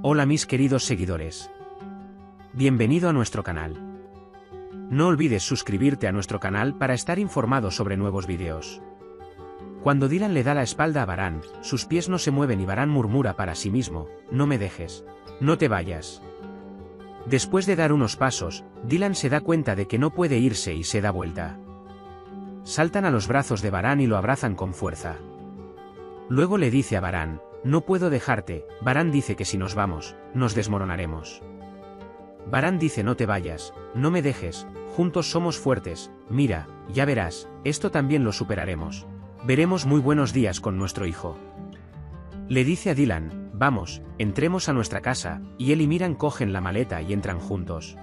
Hola mis queridos seguidores. Bienvenido a nuestro canal. No olvides suscribirte a nuestro canal para estar informado sobre nuevos vídeos. Cuando Dylan le da la espalda a Varán, sus pies no se mueven y Varán murmura para sí mismo, no me dejes, no te vayas. Después de dar unos pasos, Dylan se da cuenta de que no puede irse y se da vuelta. Saltan a los brazos de Varán y lo abrazan con fuerza. Luego le dice a Varán, no puedo dejarte. Varán dice que si nos vamos, nos desmoronaremos. Varán dice no te vayas, no me dejes, juntos somos fuertes, mira, ya verás, esto también lo superaremos. Veremos muy buenos días con nuestro hijo. Le dice a Dylan, vamos, entremos a nuestra casa, y él y Miran cogen la maleta y entran juntos.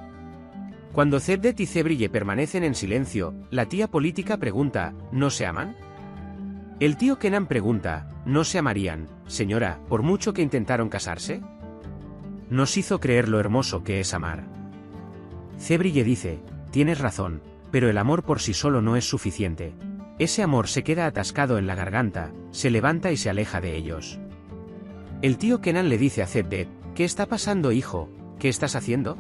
Cuando Cevdet y Cebrille permanecen en silencio, la tía política pregunta, ¿no se aman? El tío Kenan pregunta, ¿no se amarían, señora, por mucho que intentaron casarse? Nos hizo creer lo hermoso que es amar. Cebrille dice, tienes razón, pero el amor por sí solo no es suficiente. Ese amor se queda atascado en la garganta, se levanta y se aleja de ellos. El tío Kenan le dice a Cevdet, ¿qué está pasando, hijo? ¿Qué estás haciendo?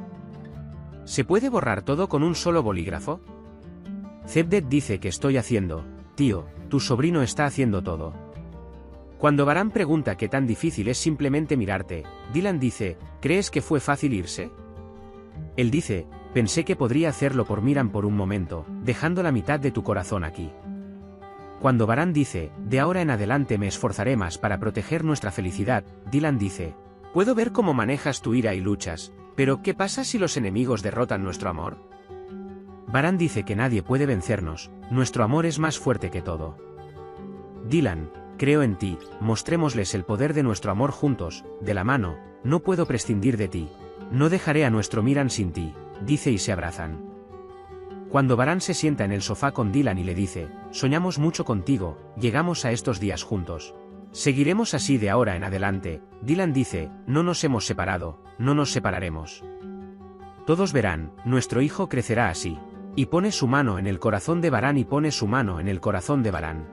¿Se puede borrar todo con un solo bolígrafo? Cevdet dice que estoy haciendo, tío, tu sobrino está haciendo todo. Cuando Varán pregunta qué tan difícil es simplemente mirarte, Dylan dice, ¿crees que fue fácil irse? Él dice, pensé que podría hacerlo por Miran por un momento, dejando la mitad de tu corazón aquí. Cuando Varán dice, de ahora en adelante me esforzaré más para proteger nuestra felicidad, Dylan dice, puedo ver cómo manejas tu ira y luchas, pero ¿qué pasa si los enemigos derrotan nuestro amor? Varán dice que nadie puede vencernos, nuestro amor es más fuerte que todo. Dylan, creo en ti, mostrémosles el poder de nuestro amor juntos, de la mano, no puedo prescindir de ti, no dejaré a nuestro Miran sin ti, dice y se abrazan. Cuando Varán se sienta en el sofá con Dylan y le dice, soñamos mucho contigo, llegamos a estos días juntos. Seguiremos así de ahora en adelante, Dylan dice, no nos hemos separado, no nos separaremos. Todos verán, nuestro hijo crecerá así. Y pone su mano en el corazón de Varán y pone su mano en el corazón de Varán.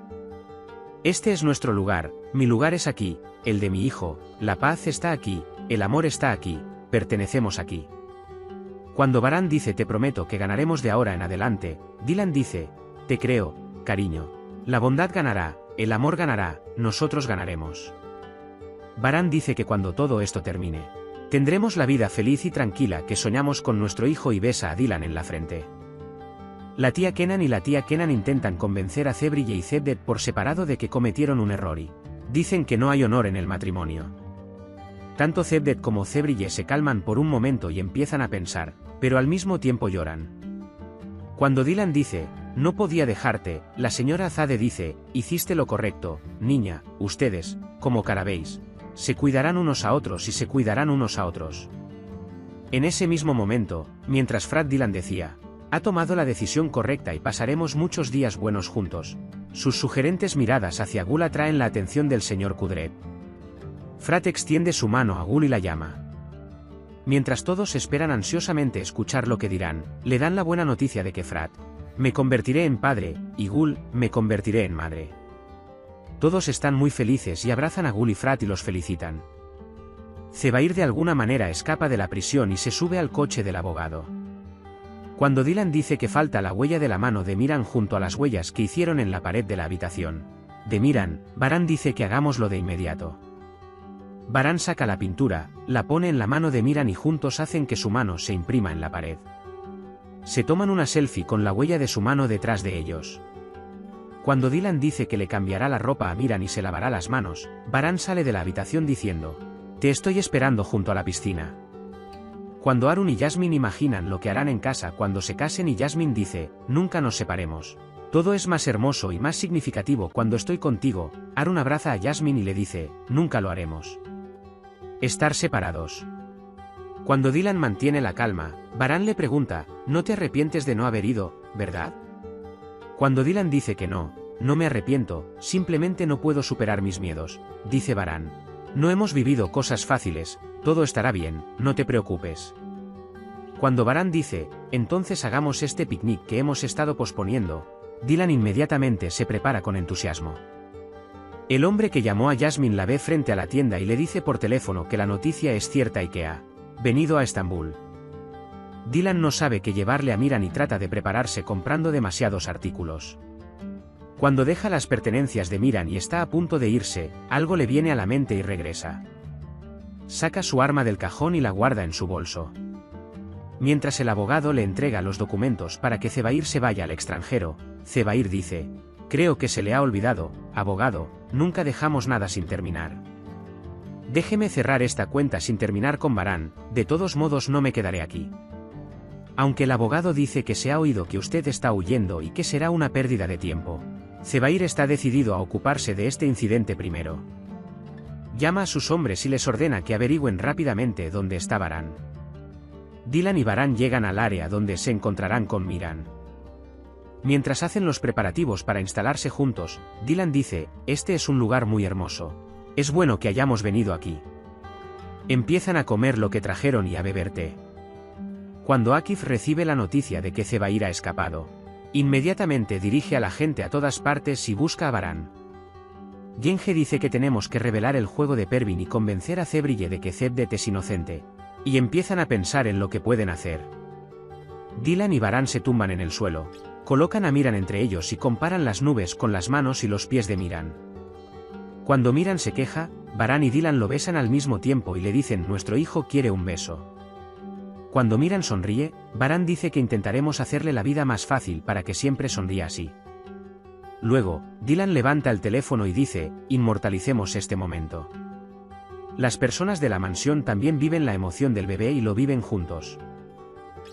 Este es nuestro lugar, mi lugar es aquí, el de mi hijo, la paz está aquí, el amor está aquí, pertenecemos aquí. Cuando Varán dice te prometo que ganaremos de ahora en adelante, Dylan dice, te creo, cariño. La bondad ganará, el amor ganará, nosotros ganaremos. Varán dice que cuando todo esto termine, tendremos la vida feliz y tranquila que soñamos con nuestro hijo y besa a Dylan en la frente. La tía Kenan y la tía Kenan intentan convencer a Cebrille y Cevdet por separado de que cometieron un error y dicen que no hay honor en el matrimonio. Tanto Cevdet como Cebrille se calman por un momento y empiezan a pensar, pero al mismo tiempo lloran. Cuando Dylan dice, no podía dejarte, la señora Zade dice, hiciste lo correcto, niña, ustedes, como carabéis, se cuidarán unos a otros y se cuidarán unos a otros. En ese mismo momento, mientras Frat Dylan decía, ha tomado la decisión correcta y pasaremos muchos días buenos juntos. Sus sugerentes miradas hacia Gul atraen la atención del señor Kudret. Frat extiende su mano a Gul y la llama. Mientras todos esperan ansiosamente escuchar lo que dirán, le dan la buena noticia de que Frat, me convertiré en padre, y Gul, me convertiré en madre. Todos están muy felices y abrazan a Gul y Frat y los felicitan. Zebair de alguna manera escapa de la prisión y se sube al coche del abogado. Cuando Dylan dice que falta la huella de la mano de Miran junto a las huellas que hicieron en la pared de la habitación de Miran, Varán dice que hagámoslo de inmediato. Varán saca la pintura, la pone en la mano de Miran y juntos hacen que su mano se imprima en la pared. Se toman una selfie con la huella de su mano detrás de ellos. Cuando Dylan dice que le cambiará la ropa a Miran y se lavará las manos, Varán sale de la habitación diciendo, te estoy esperando junto a la piscina. Cuando Arun y Jasmine imaginan lo que harán en casa cuando se casen y Jasmine dice, nunca nos separemos. Todo es más hermoso y más significativo cuando estoy contigo, Arun abraza a Jasmine y le dice, nunca lo haremos. Estar separados. Cuando Dylan mantiene la calma, Varán le pregunta, no te arrepientes de no haber ido, ¿verdad? Cuando Dylan dice que no, no me arrepiento, simplemente no puedo superar mis miedos, dice Varán. No hemos vivido cosas fáciles, todo estará bien, no te preocupes. Cuando Varán dice, entonces hagamos este picnic que hemos estado posponiendo, Dylan inmediatamente se prepara con entusiasmo. El hombre que llamó a Jasmine la ve frente a la tienda y le dice por teléfono que la noticia es cierta y que ha venido a Estambul. Dylan no sabe qué llevarle a Miran y trata de prepararse comprando demasiados artículos. Cuando deja las pertenencias de Miran y está a punto de irse, algo le viene a la mente y regresa. Saca su arma del cajón y la guarda en su bolso. Mientras el abogado le entrega los documentos para que Zebair se vaya al extranjero, Zebair dice: «Creo que se le ha olvidado, abogado, nunca dejamos nada sin terminar. Déjeme cerrar esta cuenta sin terminar con Baran, de todos modos no me quedaré aquí». Aunque el abogado dice que se ha oído que usted está huyendo y que será una pérdida de tiempo, Zebair está decidido a ocuparse de este incidente primero. Llama a sus hombres y les ordena que averigüen rápidamente dónde está Baran. Dylan y Baran llegan al área donde se encontrarán con Miran. Mientras hacen los preparativos para instalarse juntos, Dylan dice: «Este es un lugar muy hermoso. Es bueno que hayamos venido aquí». Empiezan a comer lo que trajeron y a beber té. Cuando Akif recibe la noticia de que Zebair ha escapado, inmediatamente dirige a la gente a todas partes y busca a Baran. Yenge dice que tenemos que revelar el juego de Pervin y convencer a Zebrille de que Cevdet es inocente, y empiezan a pensar en lo que pueden hacer. Dylan y Baran se tumban en el suelo, colocan a Miran entre ellos y comparan las nubes con las manos y los pies de Miran. Cuando Miran se queja, Baran y Dylan lo besan al mismo tiempo y le dicen: «Nuestro hijo quiere un beso». Cuando Miran sonríe, Baran dice que intentaremos hacerle la vida más fácil para que siempre sonría así. Luego, Dylan levanta el teléfono y dice: «Inmortalicemos este momento». Las personas de la mansión también viven la emoción del bebé y lo viven juntos.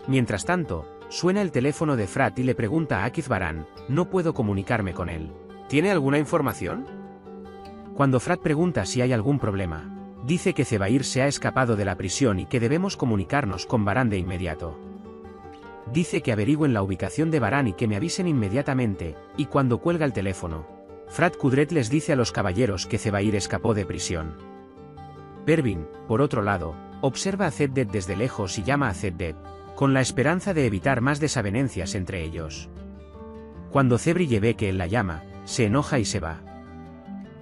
Mientras tanto, suena el teléfono de Frat y le pregunta a Akif Baran: «No puedo comunicarme con él. ¿Tiene alguna información?». Cuando Frat pregunta si hay algún problema, dice que Zebair se ha escapado de la prisión y que debemos comunicarnos con Baran de inmediato. Dice que averigüen la ubicación de Baran y que me avisen inmediatamente, y cuando cuelga el teléfono, Frat Kudret les dice a los caballeros que Zebair escapó de prisión. Pervin, por otro lado, observa a Cevdet desde lejos y llama a Cevdet, con la esperanza de evitar más desavenencias entre ellos. Cuando Zebrille ve que él la llama, se enoja y se va.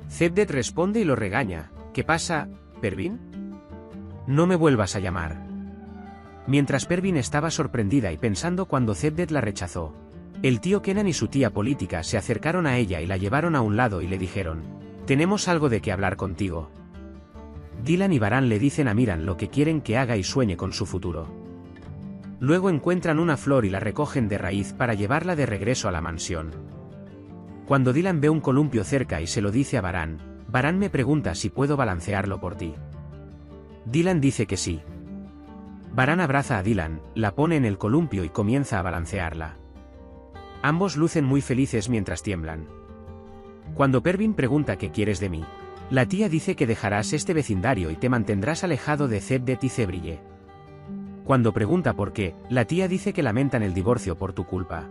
Cevdet responde y lo regaña: «¿Qué pasa, Pervin? No me vuelvas a llamar». Mientras Pervin estaba sorprendida y pensando cuando Cevdet la rechazó, el tío Kenan y su tía política se acercaron a ella y la llevaron a un lado y le dijeron: «Tenemos algo de qué hablar contigo». Dylan y Baran le dicen a Miran lo que quieren que haga y sueñe con su futuro. Luego encuentran una flor y la recogen de raíz para llevarla de regreso a la mansión. Cuando Dylan ve un columpio cerca y se lo dice a Baran, Baran me pregunta si puedo balancearlo por ti. Dylan dice que sí. Baran abraza a Dylan, la pone en el columpio y comienza a balancearla. Ambos lucen muy felices mientras tiemblan. Cuando Pervin pregunta qué quieres de mí, la tía dice que dejarás este vecindario y te mantendrás alejado de Cevdet y Zebrille. Cuando pregunta por qué, la tía dice que lamentan el divorcio por tu culpa.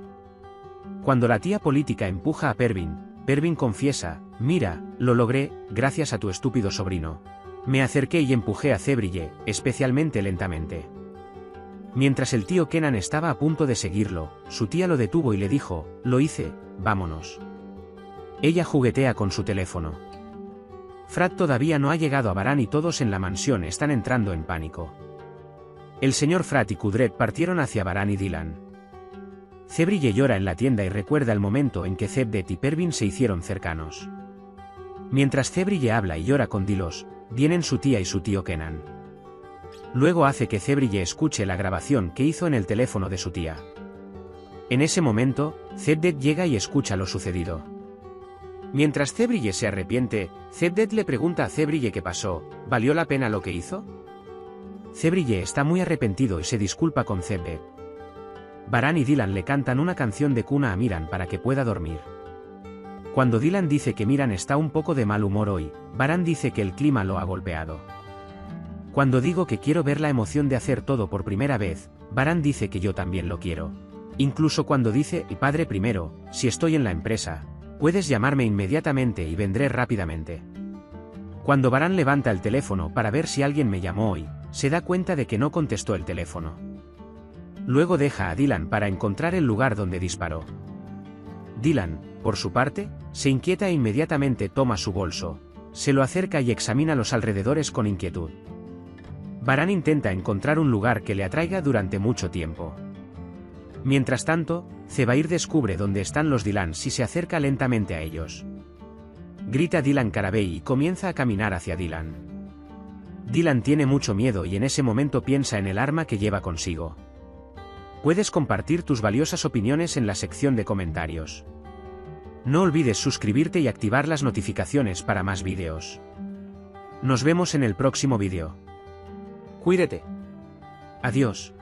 Cuando la tía política empuja a Pervin, Pervin confiesa: «Mira, lo logré, gracias a tu estúpido sobrino. Me acerqué y empujé a Zebrille, especialmente lentamente». Mientras el tío Kenan estaba a punto de seguirlo, su tía lo detuvo y le dijo: «Lo hice, vámonos». Ella juguetea con su teléfono. Frat todavía no ha llegado a Baran y todos en la mansión están entrando en pánico. El señor Frat y Kudret partieron hacia Baran y Dylan. Zebrille llora en la tienda y recuerda el momento en que Cevdet y Pervin se hicieron cercanos. Mientras Zebrille habla y llora con Dilos, vienen su tía y su tío Kenan. Luego hace que Zebrille escuche la grabación que hizo en el teléfono de su tía. En ese momento, Cevdet llega y escucha lo sucedido. Mientras Zebrille se arrepiente, Cevdet le pregunta a Zebrille qué pasó: ¿valió la pena lo que hizo? Zebrille está muy arrepentido y se disculpa con Cevdet. Baran y Dylan le cantan una canción de cuna a Miran para que pueda dormir. Cuando Dylan dice que Miran está un poco de mal humor hoy, Baran dice que el clima lo ha golpeado. Cuando digo que quiero ver la emoción de hacer todo por primera vez, Baran dice que yo también lo quiero. Incluso cuando dice: «Y padre primero, si estoy en la empresa, puedes llamarme inmediatamente y vendré rápidamente». Cuando Baran levanta el teléfono para ver si alguien me llamó hoy, se da cuenta de que no contestó el teléfono. Luego deja a Dylan para encontrar el lugar donde disparó. Dylan, por su parte, se inquieta e inmediatamente toma su bolso, se lo acerca y examina los alrededores con inquietud. Varan intenta encontrar un lugar que le atraiga durante mucho tiempo. Mientras tanto, Zebair descubre dónde están los Dylans y se acerca lentamente a ellos. Grita Dylan Carabey y comienza a caminar hacia Dylan. Dylan tiene mucho miedo y en ese momento piensa en el arma que lleva consigo. Puedes compartir tus valiosas opiniones en la sección de comentarios. No olvides suscribirte y activar las notificaciones para más vídeos. Nos vemos en el próximo vídeo. Cuídate. Adiós.